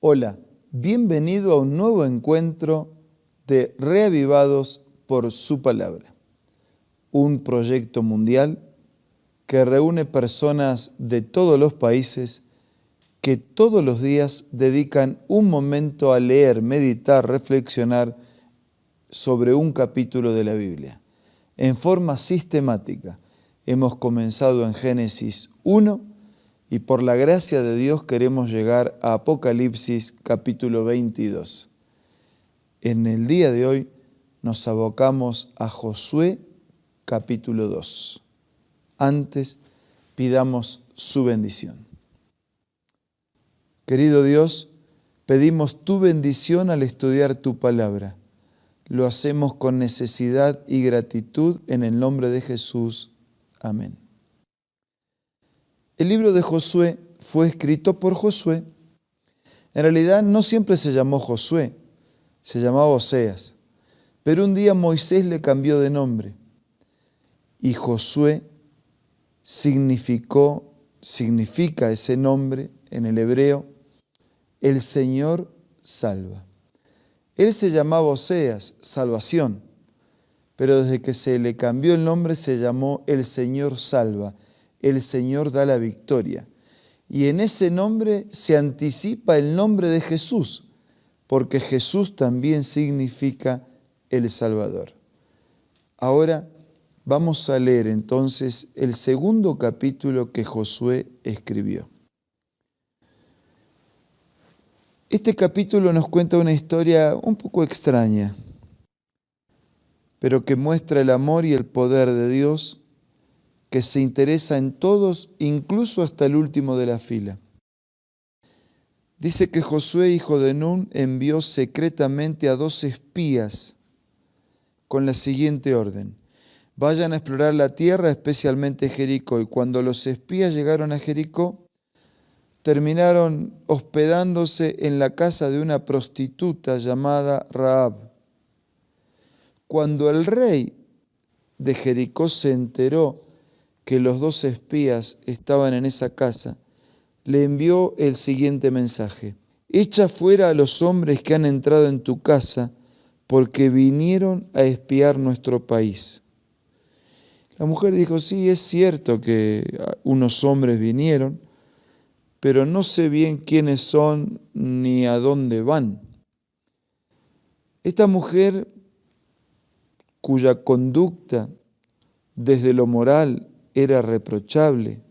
Hola, bienvenido a un nuevo encuentro de Reavivados por su Palabra, un proyecto mundial que reúne personas de todos los países que todos los días dedican un momento a leer, meditar, reflexionar sobre un capítulo de la Biblia. En forma sistemática, hemos comenzado en Génesis 1 y por la gracia de Dios queremos llegar a Apocalipsis capítulo 22. En el día de hoy nos abocamos a Josué capítulo 2. Antes, pidamos su bendición. Querido Dios, pedimos tu bendición al estudiar tu palabra. Lo hacemos con necesidad y gratitud en el nombre de Jesús. Amén. El libro de Josué fue escrito por Josué. En realidad no siempre se llamó Josué, se llamaba Oseas. Pero un día Moisés le cambió de nombre y Josué significa ese nombre en el hebreo, el Señor salva. Él se llamaba Oseas, salvación, pero desde que se le cambió el nombre se llamó el Señor salva. El Señor da la victoria. Y en ese nombre se anticipa el nombre de Jesús, porque Jesús también significa el Salvador. Ahora vamos a leer entonces el segundo capítulo que Josué escribió. Este capítulo nos cuenta una historia un poco extraña, pero que muestra el amor y el poder de Dios que se interesa en todos, incluso hasta el último de la fila. Dice que Josué, hijo de Nun, envió secretamente a 2 espías con la siguiente orden: vayan a explorar la tierra, especialmente Jericó. Y cuando los espías llegaron a Jericó, terminaron hospedándose en la casa de una prostituta llamada Rahab. Cuando el rey de Jericó se enteró que los 2 espías estaban en esa casa, le envió el siguiente mensaje: echa fuera a los hombres que han entrado en tu casa, porque vinieron a espiar nuestro país. La mujer dijo: sí, es cierto que unos hombres vinieron, pero no sé bien quiénes son ni a dónde van. Esta mujer, cuya conducta desde lo moral era reprochable,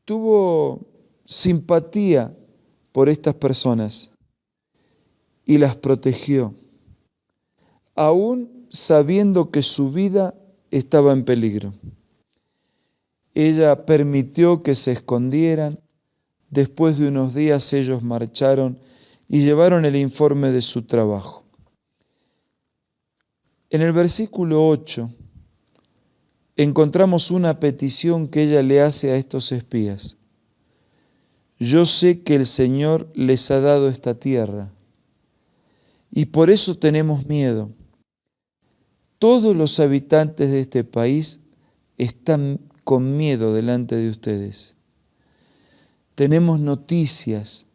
tuvo simpatía por estas personas y las protegió, aún sabiendo que su vida estaba en peligro. Ella permitió que se escondieran. Después de unos días ellos marcharon y llevaron el informe de su trabajo. En el versículo 8 encontramos una petición que ella le hace a estos espías. Yo sé que el Señor les ha dado esta tierra y por eso tenemos miedo. Todos los habitantes de este país están con miedo delante de ustedes. Tenemos noticias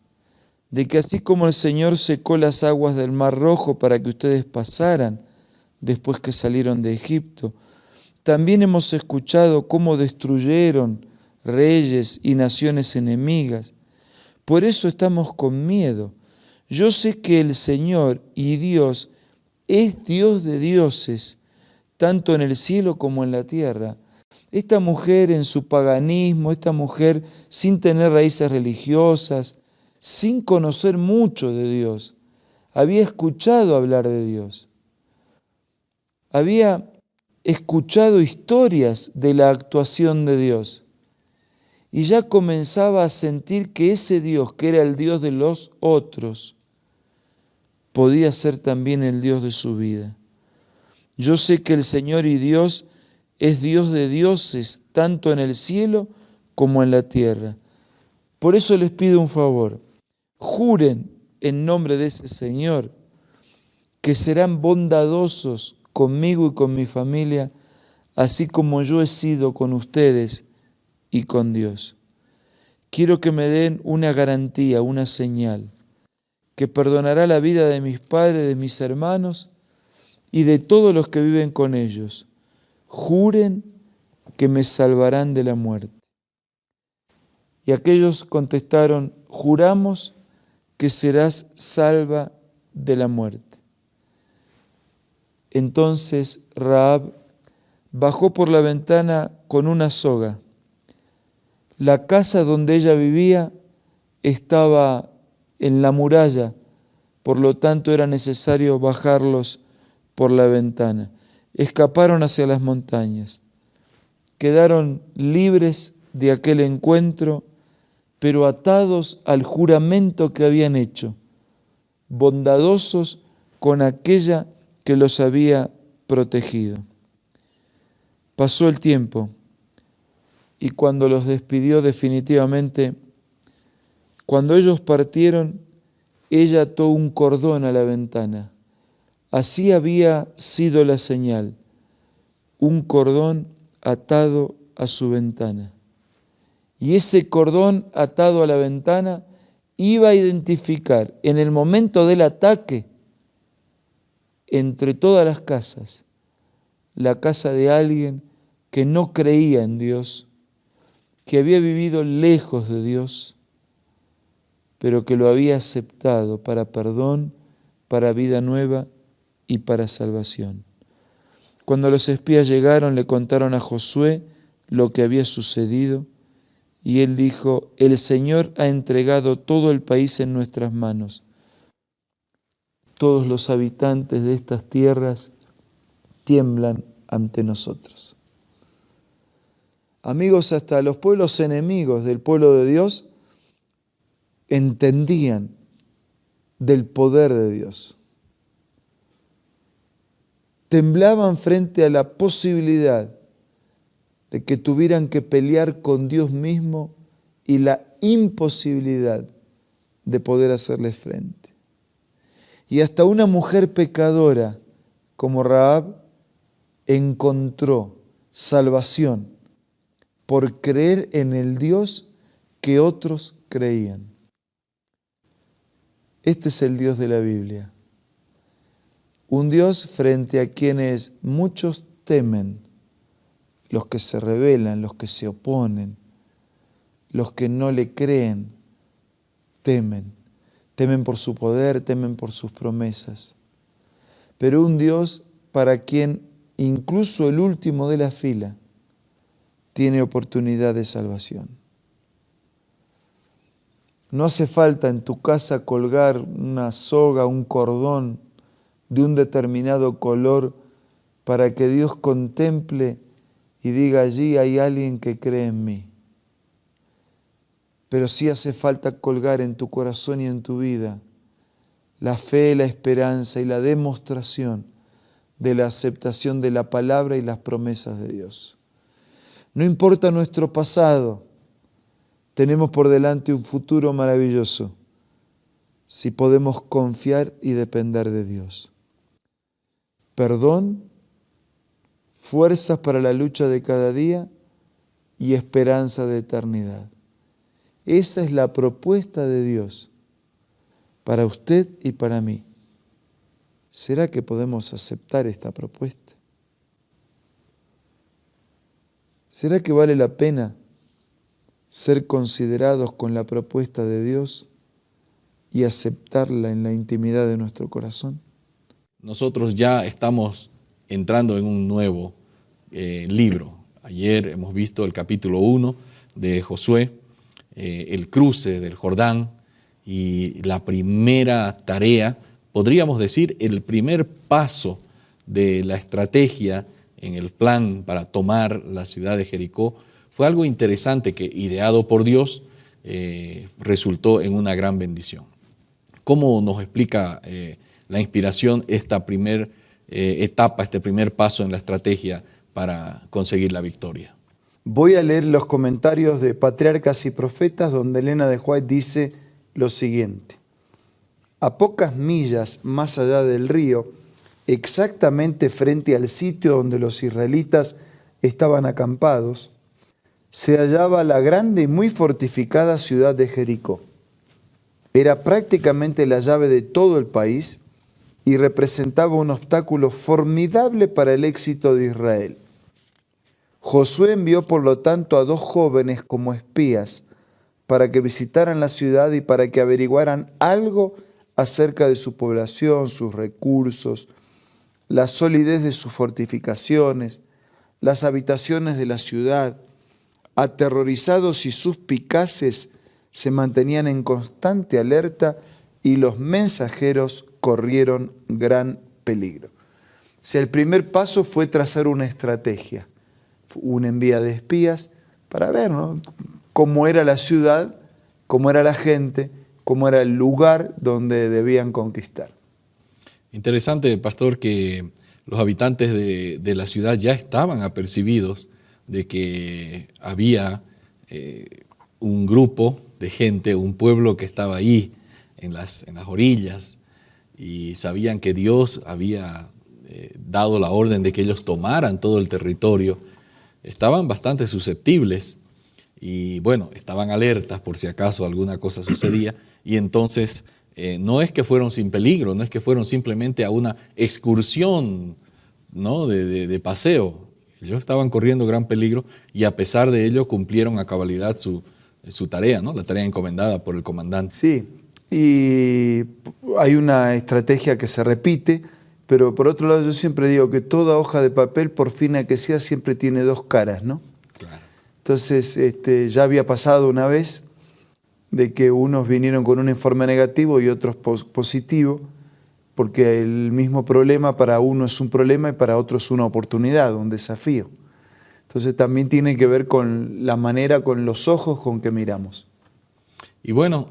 de que así como el Señor secó las aguas del Mar Rojo para que ustedes pasaran después que salieron de Egipto, también hemos escuchado cómo destruyeron reyes y naciones enemigas. Por eso estamos con miedo. Yo sé que el Señor y Dios es Dios de dioses, tanto en el cielo como en la tierra. Esta mujer en su paganismo, esta mujer sin tener raíces religiosas, sin conocer mucho de Dios, había escuchado hablar de Dios. Había escuchado historias de la actuación de Dios y ya comenzaba a sentir que ese Dios, que era el Dios de los otros, podía ser también el Dios de su vida. Yo sé que el Señor y Dios es Dios de dioses, tanto en el cielo como en la tierra. Por eso les pido un favor: juren en nombre de ese Señor que serán bondadosos conmigo y con mi familia, así como yo he sido con ustedes y con Dios. Quiero que me den una garantía, una señal, que perdonará la vida de mis padres, de mis hermanos y de todos los que viven con ellos. Juren que me salvarán de la muerte. Y aquellos contestaron, juramos que serás salva de la muerte. Entonces Rahab bajó por la ventana con una soga. La casa donde ella vivía estaba en la muralla, por lo tanto era necesario bajarlos por la ventana. Escaparon hacia las montañas. Quedaron libres de aquel encuentro, pero atados al juramento que habían hecho, bondadosos con aquella que los había protegido. Pasó el tiempo y cuando los despidió definitivamente, cuando ellos partieron, ella ató un cordón a la ventana. Así había sido la señal, un cordón atado a su ventana. Y ese cordón atado a la ventana iba a identificar en el momento del ataque, entre todas las casas, la casa de alguien que no creía en Dios, que había vivido lejos de Dios, pero que lo había aceptado para perdón, para vida nueva y para salvación. Cuando los espías llegaron, le contaron a Josué lo que había sucedido, y él dijo, el Señor ha entregado todo el país en nuestras manos. Todos los habitantes de estas tierras tiemblan ante nosotros. Amigos, hasta los pueblos enemigos del pueblo de Dios entendían del poder de Dios. Temblaban frente a la posibilidad de que tuvieran que pelear con Dios mismo y la imposibilidad de poder hacerles frente. Y hasta una mujer pecadora como Rahab encontró salvación por creer en el Dios que otros creían. Este es el Dios de la Biblia. Un Dios frente a quienes muchos temen, los que se rebelan, los que se oponen, los que no le creen, temen. Temen por su poder, temen por sus promesas. Pero un Dios para quien incluso el último de la fila tiene oportunidad de salvación. No hace falta en tu casa colgar una soga, un cordón de un determinado color para que Dios contemple y diga, allí hay alguien que cree en mí. Pero sí hace falta colgar en tu corazón y en tu vida la fe, la esperanza y la demostración de la aceptación de la palabra y las promesas de Dios. No importa nuestro pasado, tenemos por delante un futuro maravilloso si podemos confiar y depender de Dios. Perdón, fuerzas para la lucha de cada día y esperanza de eternidad. Esa es la propuesta de Dios para usted y para mí. ¿Será que podemos aceptar esta propuesta? ¿Será que vale la pena ser considerados con la propuesta de Dios y aceptarla en la intimidad de nuestro corazón? Nosotros ya estamos entrando en un nuevo libro. Ayer hemos visto el capítulo 1 de Josué, el cruce del Jordán y la primera tarea, podríamos decir el primer paso de la estrategia en el plan para tomar la ciudad de Jericó. Fue algo interesante que, ideado por Dios, resultó en una gran bendición. ¿Cómo nos explica la inspiración esta primera etapa, este primer paso en la estrategia para conseguir la victoria? Voy a leer los comentarios de Patriarcas y Profetas, donde Elena de White dice lo siguiente. A pocas millas más allá del río, exactamente frente al sitio donde los israelitas estaban acampados, se hallaba la grande y muy fortificada ciudad de Jericó. Era prácticamente la llave de todo el país y representaba un obstáculo formidable para el éxito de Israel. Josué envió por lo tanto a 2 jóvenes como espías para que visitaran la ciudad y para que averiguaran algo acerca de su población, sus recursos, la solidez de sus fortificaciones, las habitaciones de la ciudad. Aterrorizados y suspicaces, se mantenían en constante alerta y los mensajeros corrieron gran peligro. O sea, el primer paso fue trazar una estrategia, una envía de espías para ver, ¿no?, cómo era la ciudad, cómo era la gente, cómo era el lugar donde debían conquistar. Interesante, pastor, que los habitantes de la ciudad ya estaban apercibidos de que había un grupo de gente, un pueblo que estaba ahí en las orillas, y sabían que Dios había dado la orden de que ellos tomaran todo el territorio. Estaban bastante susceptibles y bueno, estaban alertas por si acaso alguna cosa sucedía, y entonces no es que fueron sin peligro, no es que fueron simplemente a una excursión, ¿no?, de paseo. Ellos estaban corriendo gran peligro y a pesar de ello cumplieron a cabalidad su tarea, ¿no?, la tarea encomendada por el comandante. Sí, y hay una estrategia que se repite, pero por otro lado yo siempre digo que toda hoja de papel, por fina que sea, siempre tiene 2 caras, ¿no? Claro. Entonces, ya había pasado una vez de que unos vinieron con un informe negativo y otros positivo, porque el mismo problema para uno es un problema y para otro es una oportunidad, un desafío. Entonces también tiene que ver con la manera, con los ojos con que miramos. Y bueno,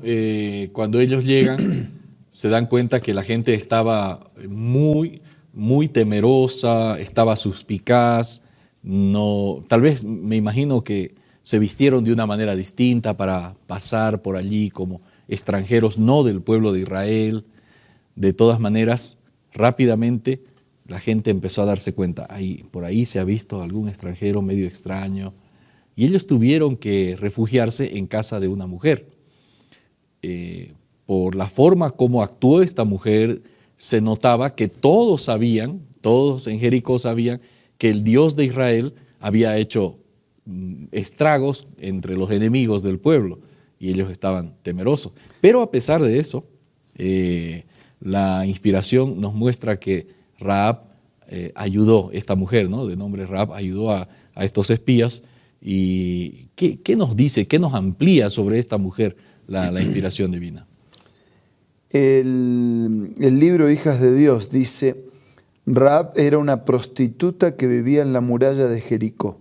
cuando ellos llegan, se dan cuenta que la gente estaba muy, muy temerosa, estaba suspicaz. No, tal vez me imagino que se vistieron de una manera distinta para pasar por allí como extranjeros, no del pueblo de Israel. De todas maneras, rápidamente la gente empezó a darse cuenta, por ahí se ha visto algún extranjero medio extraño, y ellos tuvieron que refugiarse en casa de una mujer. Por la forma como actuó esta mujer, se notaba que todos en Jericó sabían que el Dios de Israel había hecho estragos entre los enemigos del pueblo y ellos estaban temerosos. Pero a pesar de eso, la inspiración nos muestra que Rahab ayudó, esta mujer, ¿no?, de nombre Rahab, ayudó a estos espías. ¿Y qué nos dice, qué nos amplía sobre esta mujer la inspiración divina? El libro Hijas de Dios dice: Rahab era una prostituta que vivía en la muralla de Jericó.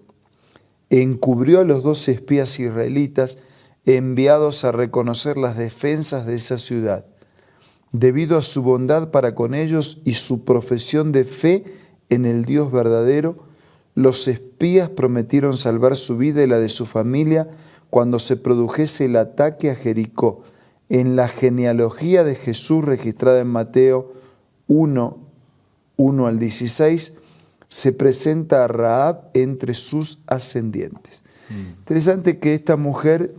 Encubrió a los 2 espías israelitas enviados a reconocer las defensas de esa ciudad. Debido a su bondad para con ellos y su profesión de fe en el Dios verdadero, los espías prometieron salvar su vida y la de su familia cuando se produjese el ataque a Jericó. En la genealogía de Jesús registrada en Mateo 1 al 16, se presenta a Rahab entre sus ascendientes. Interesante que esta mujer,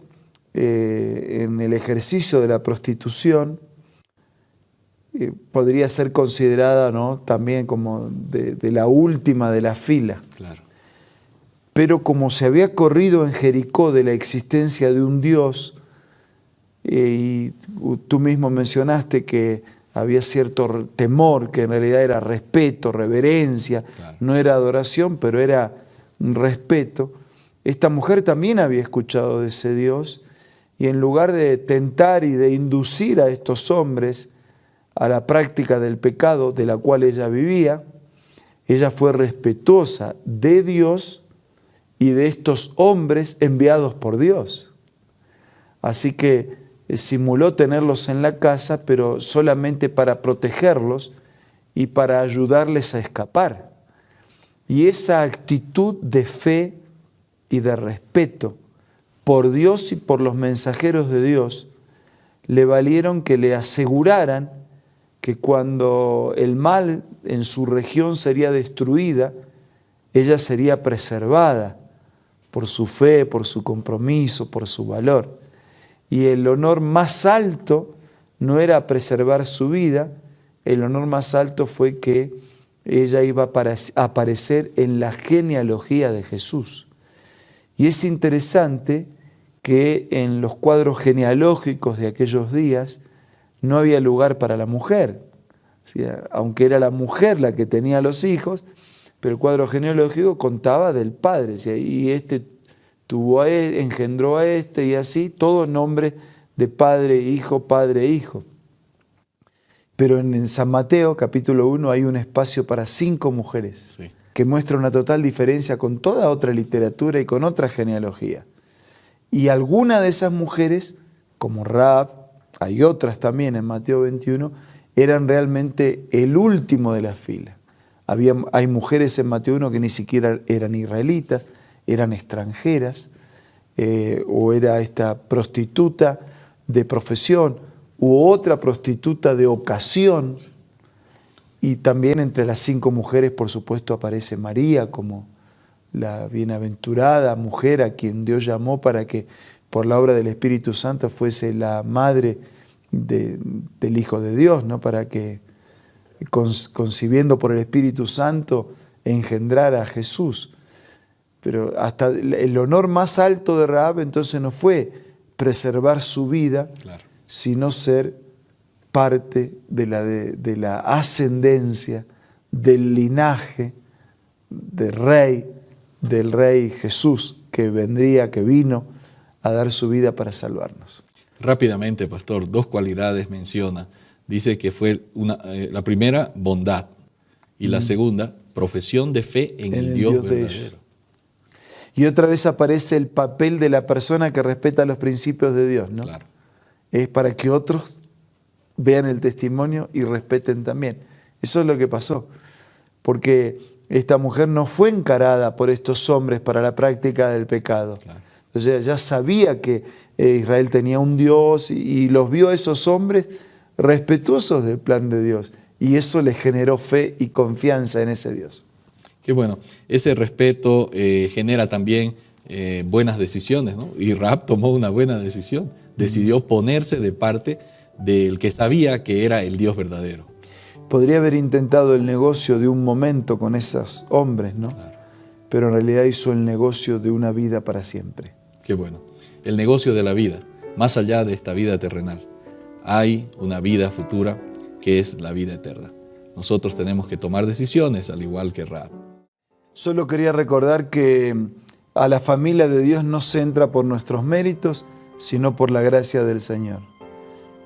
en el ejercicio de la prostitución, podría ser considerada, ¿no?, también como de la última de la fila. Claro. Pero como se había corrido en Jericó de la existencia de un Dios, y tú mismo mencionaste que había cierto temor, que en realidad era respeto, reverencia, Claro. No era adoración, pero era un respeto. Esta mujer también había escuchado de ese Dios, y en lugar de tentar y de inducir a estos hombres a la práctica del pecado de la cual ella vivía, ella fue respetuosa de Dios y de estos hombres enviados por Dios. Así que simuló tenerlos en la casa, pero solamente para protegerlos y para ayudarles a escapar. Y esa actitud de fe y de respeto por Dios y por los mensajeros de Dios le valieron que le aseguraran que cuando el mal en su región sería destruida, ella sería preservada por su fe, por su compromiso, por su valor. Y el honor más alto no era preservar su vida, el honor más alto fue que ella iba a aparecer en la genealogía de Jesús. Y es interesante que en los cuadros genealógicos de aquellos días no había lugar para la mujer. O sea, aunque era la mujer la que tenía los hijos, pero el cuadro genealógico contaba del padre. O sea, y este engendró a este y así, todo en nombre de padre, hijo, Pero en San Mateo, capítulo 1, hay un espacio para 5 mujeres, sí, que muestra una total diferencia con toda otra literatura y con otra genealogía. Y alguna de esas mujeres, como Rahab, hay otras también en Mateo 21, eran realmente el último de la fila. Hay mujeres en Mateo 1 que ni siquiera eran israelitas, eran extranjeras, o era esta prostituta de profesión, u otra prostituta de ocasión. Y también entre las 5 mujeres, por supuesto, aparece María como la bienaventurada mujer a quien Dios llamó para que por la obra del Espíritu Santo fuese la madre del Hijo de Dios, ¿no? Para que concibiendo por el Espíritu Santo engendrara a Jesús. Pero hasta el honor más alto de Rahab entonces no fue preservar su vida, claro, sino ser parte de la ascendencia, del linaje del Rey Jesús, que vino a dar su vida para salvarnos. Rápidamente, pastor, 2 cualidades menciona. Dice que fue la primera, bondad, y la segunda, profesión de fe en el Dios verdadero. Y otra vez aparece el papel de la persona que respeta los principios de Dios, ¿no? Claro. Es para que otros vean el testimonio y respeten también. Eso es lo que pasó, porque esta mujer no fue encarada por estos hombres para la práctica del pecado. Claro. Entonces ella sabía que Israel tenía un Dios y los vio a esos hombres respetuosos del plan de Dios, y eso le generó fe y confianza en ese Dios. Qué bueno, ese respeto genera también buenas decisiones, ¿no? Y Rahab tomó una buena decisión, decidió ponerse de parte del que sabía que era el Dios verdadero. Podría haber intentado el negocio de un momento con esos hombres, ¿no? Claro. Pero en realidad hizo el negocio de una vida para siempre. Qué bueno, el negocio de la vida, más allá de esta vida terrenal. Hay una vida futura que es la vida eterna. Nosotros tenemos que tomar decisiones al igual que Rahab. Solo quería recordar que a la familia de Dios no se entra por nuestros méritos, sino por la gracia del Señor.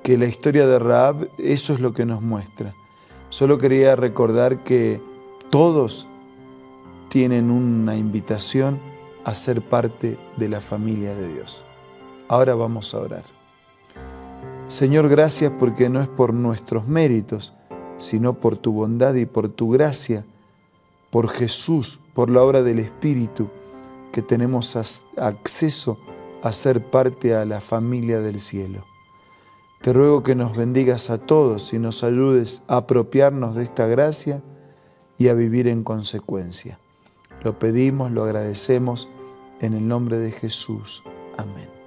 Que la historia de Rahab, eso es lo que nos muestra. Solo quería recordar que todos tienen una invitación a ser parte de la familia de Dios. Ahora vamos a orar. Señor, gracias porque no es por nuestros méritos, sino por tu bondad y por tu gracia, por Jesús, por la obra del Espíritu, que tenemos acceso a ser parte a la familia del cielo. Te ruego que nos bendigas a todos y nos ayudes a apropiarnos de esta gracia y a vivir en consecuencia. Lo pedimos, lo agradecemos en el nombre de Jesús. Amén.